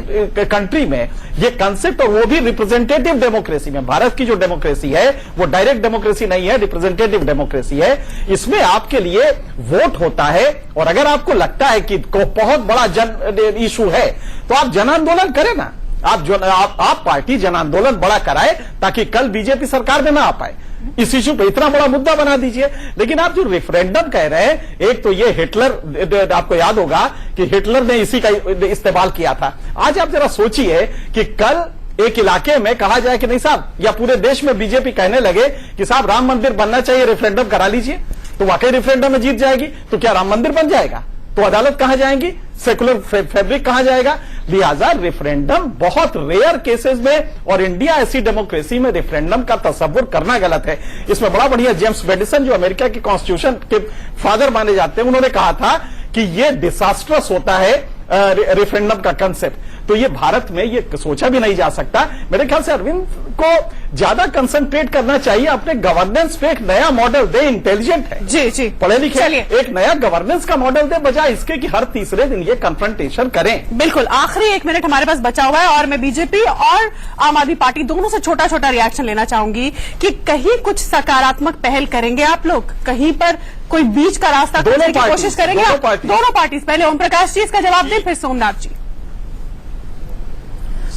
कंट्री में ये कंसेप्ट, और वो भी रिप्रेजेंटेटिव डेमोक्रेसी में। भारत की जो डेमोक्रेसी है वो डायरेक्ट डेमोक्रेसी नहीं है, रिप्रेजेंटेटिव डेमोक्रेसी है। इसमें आपके लिए वोट होता है, और अगर आपको लगता है कि बहुत बड़ा जन इशू है तो आप जन आंदोलन करें ना, आप पार्टी जन आंदोलन बड़ा कराए ताकि कल बीजेपी सरकार में ना आ पाए। इस इशू पे इतना बड़ा मुद्दा बना दीजिए। लेकिन आप जो रेफरेंडम कह रहे हैं, एक तो ये हिटलर, आपको याद होगा कि हिटलर ने इसी का इस्तेमाल किया था। आज आप जरा सोचिए कि कल एक इलाके में कहा जाए कि नहीं साहब, या पूरे देश में बीजेपी कहने लगे कि साहब राम मंदिर बनना चाहिए, रेफरेंडम करा लीजिए, तो वाकई रेफरेंडम में जीत जाएगी, तो क्या राम मंदिर बन जाएगा? तो अदालत कहां जाएंगी? सेकुलर फैब्रिक कहां जाएगा? लिहाजा रेफरेंडम बहुत रेयर केसेस में, और इंडिया ऐसी डेमोक्रेसी में रेफरेंडम का तस्वुर करना गलत है। इसमें बड़ा बढ़िया जेम्स मेडिसन, जो अमेरिका की कॉन्स्टिट्यूशन के फादर माने जाते हैं, उन्होंने कहा था कि ये डिसास्ट्रस होता है रेफरेंडम का कंसेप्ट। तो ये भारत में ये सोचा भी नहीं जा सकता। मेरे ख्याल से अरविंद को ज्यादा कंसंट्रेट करना चाहिए अपने गवर्नेंस पे। एक नया मॉडल दे, इंटेलिजेंट है, जी जी, पढ़े लिखे, एक नया गवर्नेंस का मॉडल दे, बजाय इसके कि हर तीसरे दिन ये कन्फ्रंटेशन करें। बिल्कुल। आखिरी 1 मिनट हमारे पास बचा हुआ है और मैं बीजेपी और आम आदमी पार्टी दोनों से छोटा छोटा रिएक्शन लेना चाहूंगी कि कहीं कुछ सकारात्मक पहल करेंगे आप लोग, कहीं पर कोई बीच का रास्ता खोजने की कोशिश करेंगे आप? दोनों पार्टी। पहले ओम प्रकाश जी इसका जवाब दें, फिर सोमनाथ जी।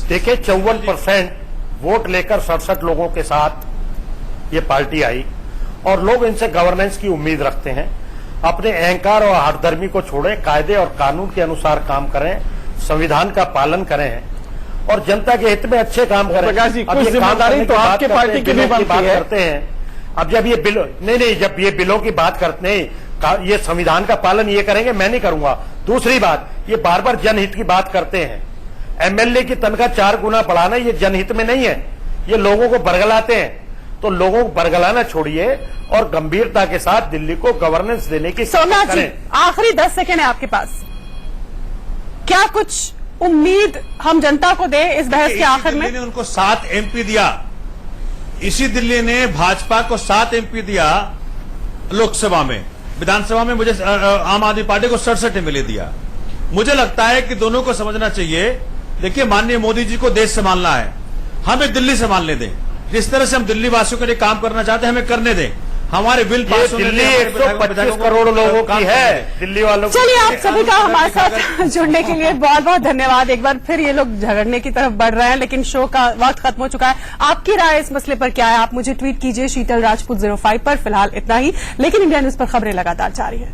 देखिए 54% वोट लेकर 67 लोगों के साथ ये पार्टी आई, और लोग इनसे गवर्नेंस की उम्मीद रखते हैं। अपने अहंकार और हठधर्मी को छोड़ें, कायदे और कानून के अनुसार काम करें, संविधान का पालन करें और जनता के हित में अच्छे काम करें। प्रकाश जी, कुछ जिम्मेदारी तो आपके पार्टी की भी बनती है। करते हैं अब जब ये बिल नहीं, जब ये बिलों की बात करते हैं, ये संविधान का पालन ये करेंगे, मैं नहीं करूंगा। दूसरी बात, ये बार बार जनहित की बात करते हैं। एमएलए की तनख्वाह 4 गुना बढ़ाना ये जनहित में नहीं है, ये लोगों को बरगलाते हैं। तो लोगों को बरगलाना छोड़िए और गंभीरता के साथ दिल्ली को गवर्नेंस देने की सोमनाथ जी, आखिरी 10 सेकेंड है आपके पास। क्या कुछ उम्मीद हम जनता को दे इस बहस के आखिर में? दिल्ली ने उनको 7 एमपी दिया, इसी दिल्ली ने भाजपा को 7 एमपी दिया लोकसभा में। विधानसभा में मुझे आम आदमी पार्टी को 67 एमएलए दिया। मुझे लगता है कि दोनों को समझना चाहिए। देखिए, माननीय मोदी जी को देश संभालना है, हमें दिल्ली संभालने दें। जिस तरह से हम दिल्ली वासियों के लिए काम करना चाहते हैं, हमें करने दें। हमारे बिल पास होने दिल्ली 125 करोड़ लोगों की है, दिल्ली वालों। चलिए, आप सभी का हमारे साथ जुड़ने के लिए बहुत बहुत धन्यवाद। एक बार फिर ये लोग झगड़ने की तरफ बढ़ रहे हैं, लेकिन शो का वक्त खत्म हो चुका है। आपकी राय इस मसले पर क्या है? आप मुझे ट्वीट कीजिए शीतल राजपूत 05 पर। फिलहाल इतना ही, लेकिन इंडिया न्यूज पर खबरें लगातार जारी है।